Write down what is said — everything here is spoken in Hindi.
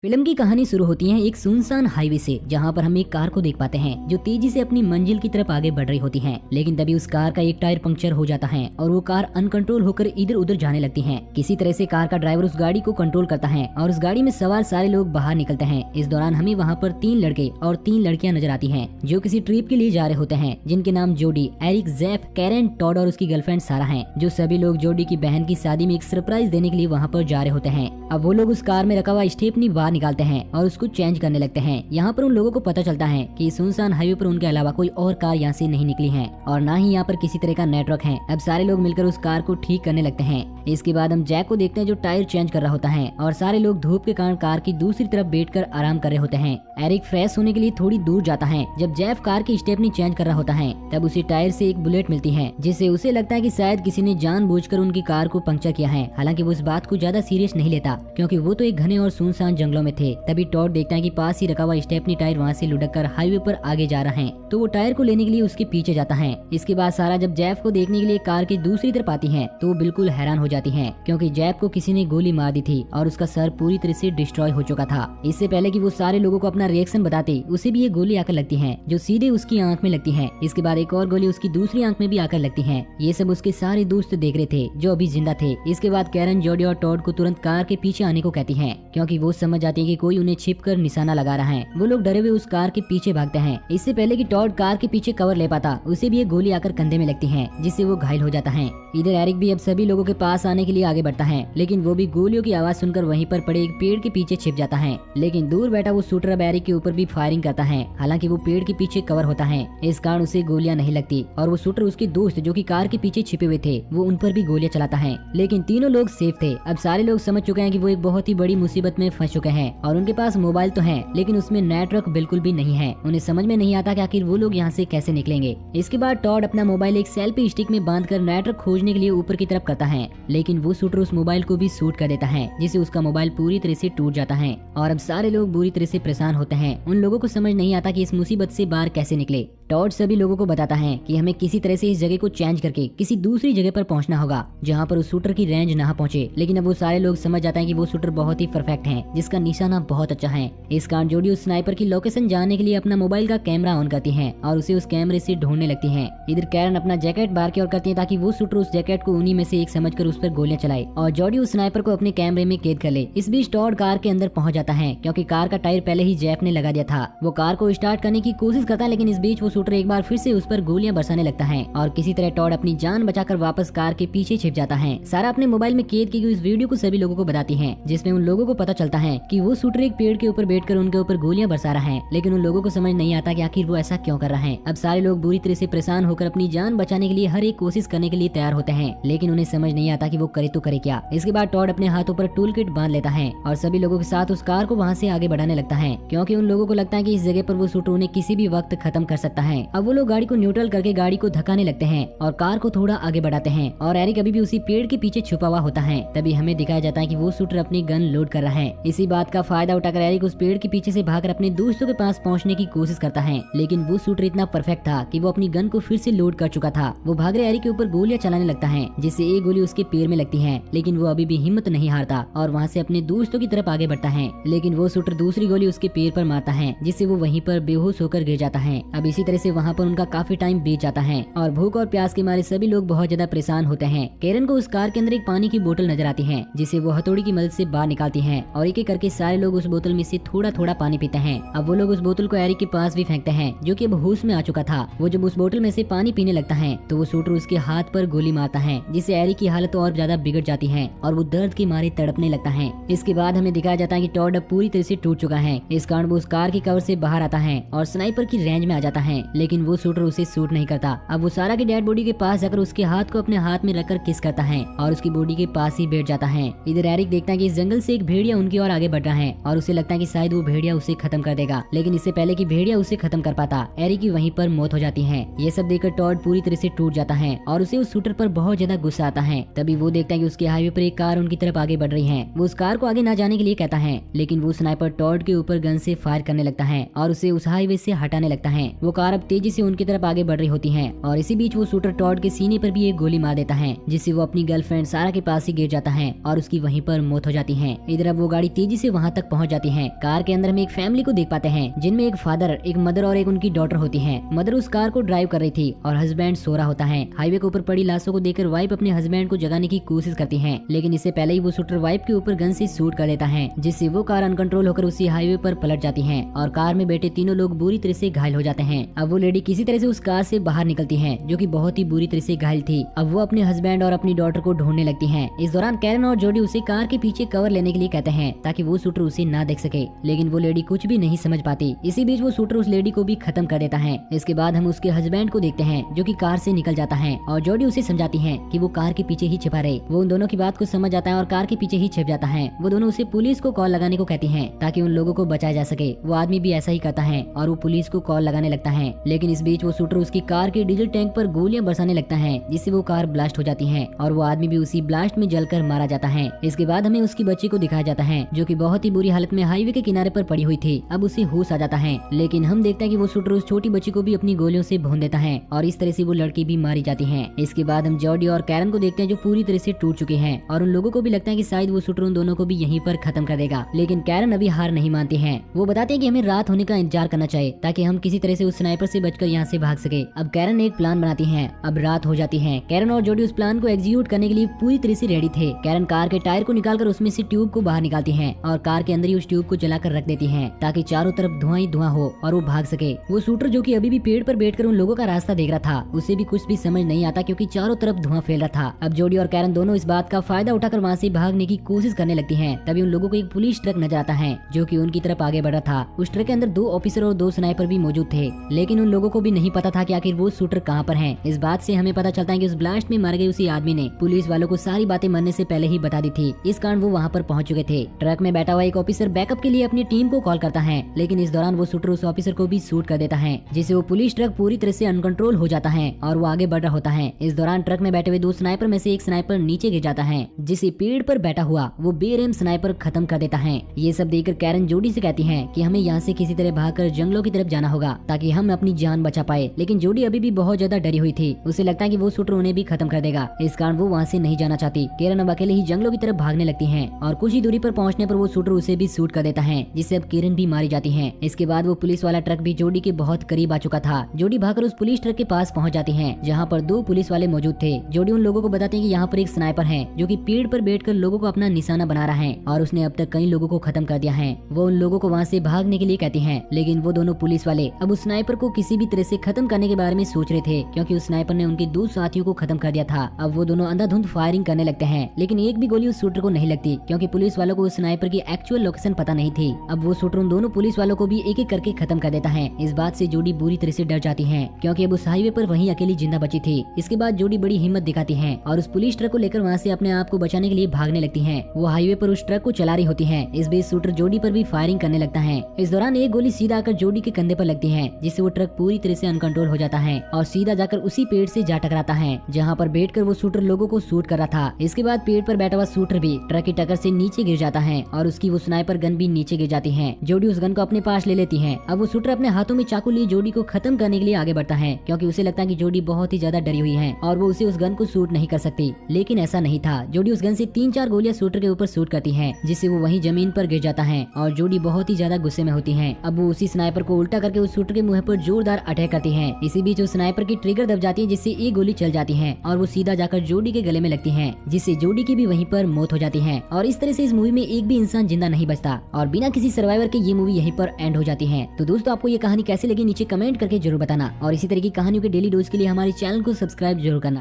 फिल्म की कहानी शुरू होती है एक सुनसान हाईवे से, जहां पर हम एक कार को देख पाते हैं जो तेजी से अपनी मंजिल की तरफ आगे बढ़ रही होती है। लेकिन तभी उस कार का एक टायर पंक्चर हो जाता है और वो कार अनकंट्रोल होकर इधर उधर जाने लगती है। किसी तरह से कार का ड्राइवर उस गाड़ी को कंट्रोल करता है और उस गाड़ी में सवार सारे लोग बाहर निकलते हैं। इस दौरान हमें वहाँ पर 3 लड़के और 3 लड़कियां नजर आती हैं जो किसी ट्रिप के लिए जा रहे होते हैं, जिनके नाम जोडी, एरिक, जेफ, कैरन, टॉड और उसकी गर्लफ्रेंड सारा है। जो सभी लोग जोडी की बहन की शादी में एक सरप्राइज देने के लिए वहाँ पर जा रहे होते हैं। अब वो लोग उस कार में रखा हुआ स्टेपनी बाहर निकालते हैं और उसको चेंज करने लगते हैं। यहाँ पर उन लोगों को पता चलता है कि सुनसान हाईवे पर उनके अलावा कोई और कार यहाँ से नहीं निकली है और ना ही यहाँ पर किसी तरह का नेटवर्क है। अब सारे लोग मिलकर उस कार को ठीक करने लगते हैं। इसके बाद हम जैक को देखते हैं जो टायर चेंज कर रहा होता है और सारे लोग धूप के कारण कार की दूसरी तरफ बैठकर आराम कर रहे होते हैं। एरिक फ्रेश होने के लिए थोड़ी दूर जाता है। जब जेफ कार की स्टेपनी चेंज कर रहा होता है तब उसे टायर से एक बुलेट मिलती है, जिससे उसे लगता है कि शायद किसी ने जानबूझकर उनकी कार को पंक्चर किया है। हालांकि वो इस बात को ज्यादा सीरियस नहीं लेता क्योंकि वो तो एक घने और सुनसान जंगलों में थे। तभी टॉड देखता है कि पास ही रखा हुआ स्टेपनी टायर वहाँ से लुढ़क कर हाईवे पर आगे जा रहा है, तो वो टायर को लेने के लिए उसके पीछे जाता है। इसके बाद सारा जब जेफ को देखने के लिए कार की दूसरी तरफ आती है तो वो बिल्कुल हैरान हो जाती है क्योंकि जेफ को किसी ने गोली मार दी थी और उसका सर पूरी तरह से डिस्ट्रॉय हो चुका था। इससे पहले कि वो सारे लोगों को अपना रिएक्शन बताते उसे भी ये गोली आकर लगती है जो सीधे उसकी आंख में लगती है। इसके बाद एक और गोली उसकी दूसरी आंख में भी आकर लगती है। ये सब उसके सारे दोस्त देख रहे थे जो अभी जिंदा थे। इसके बाद कैरन, जोडी और टॉड को तुरंत कार के पीछे आने को कहती है क्योंकि वो समझ जाती है कि कोई उन्हें छिपकर निशाना लगा रहा है। वो लोग डरे हुए उस कार के पीछे भागते हैं। इससे पहले कि टॉड कार के पीछे कवर ले पाता उसे भी एक गोली आकर कंधे में लगती है, जिससे वो घायल हो जाता है। इधर एरिक भी अब सभी लोगों के पास आने के लिए आगे बढ़ता है, लेकिन वो भी गोलियों की आवाज सुनकर वहीं पर पड़े एक पेड़ के पीछे छिप जाता है। लेकिन दूर बैठा वो शूटर अब एरिक के ऊपर भी फायरिंग करता है। हालांकि वो पेड़ के पीछे कवर होता है, इस कारण उसे गोलियां नहीं लगती और वो शूटर उसके दोस्त जो कि कार के पीछे छिपे हुए थे वो उन पर भी गोलियां चलाता है। लेकिन तीनों लोग सेफ थे। अब सारे लोग समझ चुके हैं कि वो एक बहुत ही बड़ी मुसीबत में फंस चुके हैं और उनके पास मोबाइल तो है लेकिन उसमें नेटवर्क बिल्कुल भी नहीं है। उन्हें समझ में नहीं आता कि आखिर वो लोग यहाँ से कैसे निकलेंगे। इसके बाद टॉड अपना मोबाइल एक सेल्फी स्टिक में बांधकर नेटवर्क खोजने के लिए ऊपर की तरफ करता है, लेकिन वो शूटर उस मोबाइल को भी शूट कर देता है, जिससे उसका मोबाइल पूरी तरह से टूट जाता है और अब सारे लोग बुरी तरह से परेशान होते हैं। उन लोगों को समझ नहीं आता कि इस मुसीबत से बाहर कैसे निकले। टॉड सभी लोगों को बताता है कि हमें किसी तरह से इस जगह को चेंज करके किसी दूसरी जगह पर पहुंचना होगा जहां पर उस शूटर की रेंज ना पहुंचे। लेकिन अब वो सारे लोग समझ जाते हैं कि वो शूटर बहुत ही परफेक्ट है, जिसका निशाना बहुत अच्छा है। इस कारण जोडी उस स्नाइपर की लोकेशन जानने के लिए अपना मोबाइल का कैमरा ऑन करती है और उसे उस कैमरे से ढूंढने लगती है। इधर कैरन अपना जैकेट बाहर की ओर करती है ताकि वो शूटर उस जैकेट को उन्हीं में से एक समझकर उस पर गोलियां चलाए और जोडी उस स्नाइपर को अपने कैमरे में कैद कर ले। इस बीच टॉड कार के अंदर पहुंच जाता है क्योंकि कार का टायर पहले ही जेफ ने लगा दिया था। वो कार को स्टार्ट करने की कोशिश करता है, लेकिन इस बीच वो शूटर एक बार फिर से उस पर गोलियां बरसाने लगता है और किसी तरह टॉड अपनी जान बचाकर वापस कार के पीछे छिप जाता है। सारा अपने मोबाइल में कैद की गई इस वीडियो को सभी लोगों को बताती है, जिसमें उन लोगों को पता चलता है कि वो शूटर एक पेड़ के ऊपर बैठकर उनके ऊपर गोलियां बरसा रहा है। लेकिन उन लोगों को समझ नहीं आता कि आखिर वो ऐसा क्यों कर रहा है। अब सारे लोग बुरी तरह से परेशान होकर अपनी जान बचाने के लिए हर एक कोशिश करने के लिए तैयार होते हैं, लेकिन उन्हें समझ नहीं आता कि वो करे तो करे क्या। इसके बाद टॉड अपने हाथों पर टूल किट बांध लेता है और सभी लोगों के साथ उस कार को वहाँ से आगे बढ़ाने लगता है क्योंकि उन लोगों को लगता है कि इस जगह पर वो शूटर उन्हें किसी भी वक्त खत्म कर सकता है। अब वो लोग गाड़ी को न्यूट्रल करके गाड़ी को धक्काने लगते हैं और कार को थोड़ा आगे बढ़ाते हैं और एरिक अभी भी उसी पेड़ के पीछे छुपा हुआ होता है। तभी हमें दिखाया जाता है कि वो शूटर अपनी गन लोड कर रहा है। इसी बात का फायदा उठाकर एरिक उस पेड़ के पीछे से भागकर अपने दोस्तों के पास पहुंचने की कोशिश करता है, लेकिन वो शूटर इतना परफेक्ट था कि वो अपनी गन को फिर से लोड कर चुका था। वो भाग रहे एरिक के ऊपर गोलियां चलाने लगता है, जिससे एक गोली उसके पैर में लगती है, लेकिन वो अभी भी हिम्मत नहीं हारता और वहाँ से अपने दोस्तों की तरफ आगे बढ़ता है। लेकिन वो शूटर दूसरी गोली उसके पैर पर मारता है, जिससे वो वहीं पर बेहोश होकर गिर जाता है। अब इसी तरह से वहाँ पर उनका काफी टाइम बीत जाता है और भूख और प्यास के मारे सभी लोग बहुत ज्यादा परेशान होते हैं। कैरन को उस कार के अंदर एक पानी की बोतल नजर आती है, जिसे वो हथौड़ी की मदद से बाहर निकालती है और एक एक करके सारे लोग उस बोतल में से थोड़ा थोड़ा पानी पीते हैं। अब वो लोग उस बोतल को एरिक के पास भी फेंकते हैं, जो कि अब होश में आ चुका था। वो जब उस बोतल में से पानी पीने लगता है तो वो शूटर उसके हाथ पर गोली मारता है, जिससे एरिक की हालत और ज्यादा बिगड़ जाती है और वो दर्द के मारे तड़पने लगता है। इसके बाद हमें दिखाया जाता है कि टॉड अब पूरी तरह से टूट चुका है। इस कारण वो उस कार की कवर से बाहर आता है और स्नाइपर की रेंज में आ जाता है, लेकिन वो शूटर उसे शूट नहीं करता। अब वो सारा की डेड बॉडी के पास जाकर उसके हाथ को अपने हाथ में रखकर किस करता है और उसकी बॉडी के पास ही बैठ जाता है। इधर एरिक देखता है कि इस जंगल से एक भेड़िया उनकी ओर आगे बढ़ रहा है और उसे लगता है कि शायद वो भेड़िया उसे खत्म कर देगा, लेकिन इससे पहले कि भेड़िया उसे खत्म कर पाता एरिक की वहीं पर मौत हो जाती है। ये सब देखकर टॉड पूरी तरह से टूट जाता है और उसे उस शूटर पर बहुत ज्यादा गुस्सा आता है। तभी वो देखता है कि उसके हाईवे पर एक कार उनकी तरफ आगे बढ़ रही है। वो उस कार को आगे ना जाने के लिए कहता है, लेकिन वो स्नाइपर टॉड के ऊपर गन से फायर करने लगता है और उसे उस हाईवे से हटाने लगता है। वो कार कार अब तेजी से उनकी तरफ आगे बढ़ रही होती है और इसी बीच वो शूटर टॉड के सीने पर भी एक गोली मार देता है, जिससे वो अपनी गर्लफ्रेंड सारा के पास ही गिर जाता है और उसकी वहीं पर मौत हो जाती है। इधर अब वो गाड़ी तेजी से वहाँ तक पहुँच जाती है। कार के अंदर हम एक फैमिली को देख पाते हैं, जिनमें एक फादर, एक मदर और एक उनकी डॉटर होती है। मदर उस कार को ड्राइव कर रही थी और हस्बैंड सो रहा होता है। हाईवे के ऊपर पड़ी लाशों को देखकर वाइफ अपने हस्बैंड को जगाने की कोशिश करती है, लेकिन इससे पहले ही वो शूटर वाइफ के ऊपर गन से शूट कर देता है, जिससे वो कार अनकंट्रोल होकर उसी हाईवे पर पलट जाती है और कार में बैठे तीनों लोग बुरी तरह से घायल हो जाते हैं। अब वो लेडी किसी तरह से उस कार से बाहर निकलती है, जो कि बहुत ही बुरी तरह से घायल थी। अब वो अपने हस्बैंड और अपनी डॉटर को ढूंढने लगती है। इस दौरान कैरन और जोडी उसे कार के पीछे कवर लेने के लिए कहते हैं ताकि वो शूटर उसे ना देख सके, लेकिन वो लेडी कुछ भी नहीं समझ पाती। इसी बीच वो शूटर उस लेडी को भी खत्म कर देता है। इसके बाद हम उसके हस्बैंड को देखते हैं, जो कि कार से निकल जाता है और जोडी उसे समझाती है कि वो कार के पीछे ही छिपा रहे। वो उन दोनों की बात को समझ जाता है और कार के पीछे ही छिप जाता है। वो दोनों उसे पुलिस को कॉल लगाने को कहती हैं ताकि उन लोगों को बचाया जा सके। वो आदमी भी ऐसा ही करता है और वो पुलिस को कॉल लगाने लगता है, लेकिन इस बीच वो शूटर उसकी कार के डीजल टैंक पर गोलियां बरसाने लगता है, जिससे वो कार ब्लास्ट हो जाती है और वो आदमी भी उसी ब्लास्ट में जलकर मारा जाता है। इसके बाद हमें उसकी बच्ची को दिखाया जाता है, जो कि बहुत ही बुरी हालत में हाईवे के किनारे पर पड़ी हुई थी। अब उसे होश आ जाता है, लेकिन हम देखते हैं कि वो शूटर उस छोटी बच्ची को भी अपनी गोलियों से भून देता है और इस तरह से वो लड़की भी मारी जाती है। इसके बाद हम जॉडी और कैरन को देखते हैं, जो पूरी तरह से टूट चुके हैं और उन लोगों को भी लगता है कि शायद वो शूटर उन दोनों को भी यहीं पर खत्म कर देगा, लेकिन कैरन अभी हार नहीं मानती है। वो बताते हैं कि हमें रात होने का इंतजार करना चाहिए ताकि हम किसी तरह से उस स्नाइपर से बचकर यहाँ से भाग सके। अब कैरन एक प्लान बनाती है। अब रात हो जाती है। कैरन और जोडी उस प्लान को एग्जीक्यूट करने के लिए पूरी तरह से रेडी थे। कैरन कार के टायर को निकालकर उसमें से ट्यूब को बाहर निकालती है और कार के अंदर ही उस ट्यूब को जलाकर रख देती है ताकि चारों तरफ धुआं ही धुआं हो और वो भाग सके। वो शूटर, जो कि अभी भी पेड़ पर बैठकर उन लोगों का रास्ता देख रहा था, उसे भी कुछ भी समझ नहीं आता क्योंकि चारों तरफ धुआं फैल रहा था। अब जोडी और कैरन दोनों इस बात का फायदा उठाकर वहाँ से भागने की कोशिश करने लगती हैं। तभी उन लोगों को एक पुलिस ट्रक नजर आता है, जो कि उनकी तरफ आगे बढ़ रहा था। उस ट्रक के अंदर 2 ऑफिसर और 2 स्नाइपर भी मौजूद थे, लेकिन उन लोगों को भी नहीं पता था कि आखिर वो शूटर कहाँ पर है। इस बात से हमें पता चलता है कि उस ब्लास्ट में मर गए उसी आदमी ने पुलिस वालों को सारी बातें मरने से पहले ही बता दी थी, इस कारण वो वहाँ पर पहुँच चुके थे। ट्रक में बैठा हुआ एक ऑफिसर बैकअप के लिए अपनी टीम को कॉल करता है, लेकिन इस दौरान वो शूटर उस ऑफिसर को भी शूट कर देता है, जिससे वो पुलिस ट्रक पूरी तरह से अनकंट्रोल हो जाता है और वो आगे बढ़ रहा होता है। इस दौरान ट्रक में बैठे हुए 2 स्नाइपर में से एक स्नाइपर नीचे गिर जाता है, जिसे पेड़ पर बैठा हुआ वो बेरहम स्नाइपर खत्म कर देता है। ये सब देखकर कैरन जोडी से कहती है कि हमें यहाँ से किसी तरह भागकर जंगलों की तरफ जाना होगा ताकि हम अपनी जान बचा पाए, लेकिन जोडी अभी भी बहुत ज्यादा डरी हुई थी। उसे लगता है कि वो शूटर उन्हें भी खत्म कर देगा, इस कारण वो वहाँ से नहीं जाना चाहती। कैरन अब अकेले ही जंगलों की तरफ भागने लगती है और कुछ ही दूरी पर पहुँचने पर वो शूटर उसे भी शूट कर देता है, जिससे अब कैरन भी मारी जाती है। इसके बाद वो पुलिस वाला ट्रक भी जोडी के बहुत करीब आ चुका था। जोडी भागकर उस पुलिस ट्रक के पास पहुँच जाती है, जहाँ पर 2 पुलिस वाले मौजूद थे। जोडी उन लोगों को बताते हैं कि यहाँ पर एक स्नाइपर है, जो कि पेड़ पर बैठकर लोगों को अपना निशाना बना रहा है और उसने अब तक कई लोगों को खत्म कर दिया है। वो उन लोगों को वहाँ से भागने के लिए कहती हैं, लेकिन वो दोनों पुलिस वाले अब उस स्नाइपर को किसी भी तरह से खत्म करने के बारे में सोच रहे थे, क्योंकि उस स्नाइपर ने उनके 2 साथियों को खत्म कर दिया था। अब वो दोनों अंधाधुंध फायरिंग करने लगते हैं, लेकिन एक भी गोली उस शूटर को नहीं लगती, क्योंकि पुलिस वालों को उस स्नाइपर की एक्चुअल लोकेशन पता नहीं थी। अब वो शूटर उन दोनों पुलिस वालों को भी एक एक करके खत्म कर देता है। इस बात से जोडी बुरी तरह से डर जाती है, क्योंकि अब उस हाईवे पर वहीं अकेली जिंदा बची थी। इसके बाद जोडी बड़ी हिम्मत दिखाती है और उस पुलिस ट्रक को लेकर वहाँ से अपने आप को बचाने के लिए भागने लगती है। वो हाईवे पर उस ट्रक को चला रही होती है। इस बीच शूटर जोडी पर भी फायरिंग करने लगता है। इस दौरान एक गोली सीधा आकर जोडी के कंधे पर लगती है, जिससे वो ट्रक पूरी तरह से अनकंट्रोल हो जाता है और सीधा जाकर उसी पेड़ से जा टकराता है, जहाँ पर बैठकर वो शूटर लोगों को शूट कर रहा था। इसके बाद पेड़ पर बैठा हुआ शूटर भी ट्रक की टक्कर से नीचे गिर जाता है और उसकी वो स्नाइपर गन भी नीचे गिर जाती है। जोडी उस गन को अपने पास ले लेती है। अब वो शूटर अपने हाथों में चाकू लिए जोडी को खत्म करने के लिए आगे बढ़ता है, क्योंकि उसे लगता है कि जोडी बहुत ही ज्यादा डरी हुई है और वो उसे उस गन को शूट नहीं कर सकती। लेकिन ऐसा नहीं था। जोडी उस गन से 3-4 गोलियां शूटर के ऊपर शूट करती है, जिससे वो वहीं जमीन पर गिर जाता है और जोडी बहुत ही ज्यादा गुस्से में होती है। अब वो उसी स्नाइपर को उल्टा करके उस शूटर के मुंह पर जोरदार अटैक करती है। इसी बीच उस स्नाइपर की ट्रिगर दब जाती है, जिससे एक गोली चल जाती है और वो सीधा जाकर जोडी के गले में लगती है, जिससे जोडी की भी वहीं पर मौत हो जाती है। और इस तरह से इस मूवी में एक भी इंसान जिंदा नहीं बचता और बिना किसी सर्वाइवर के ये मूवी यहीं पर एंड हो जाती है। तो दोस्तों, आपको ये कहानी कैसी लगी नीचे कमेंट करके जरूर बताना और इसी तरह की कहानियों के डेली डोज के लिए हमारे चैनल को सब्सक्राइब जरूर करना।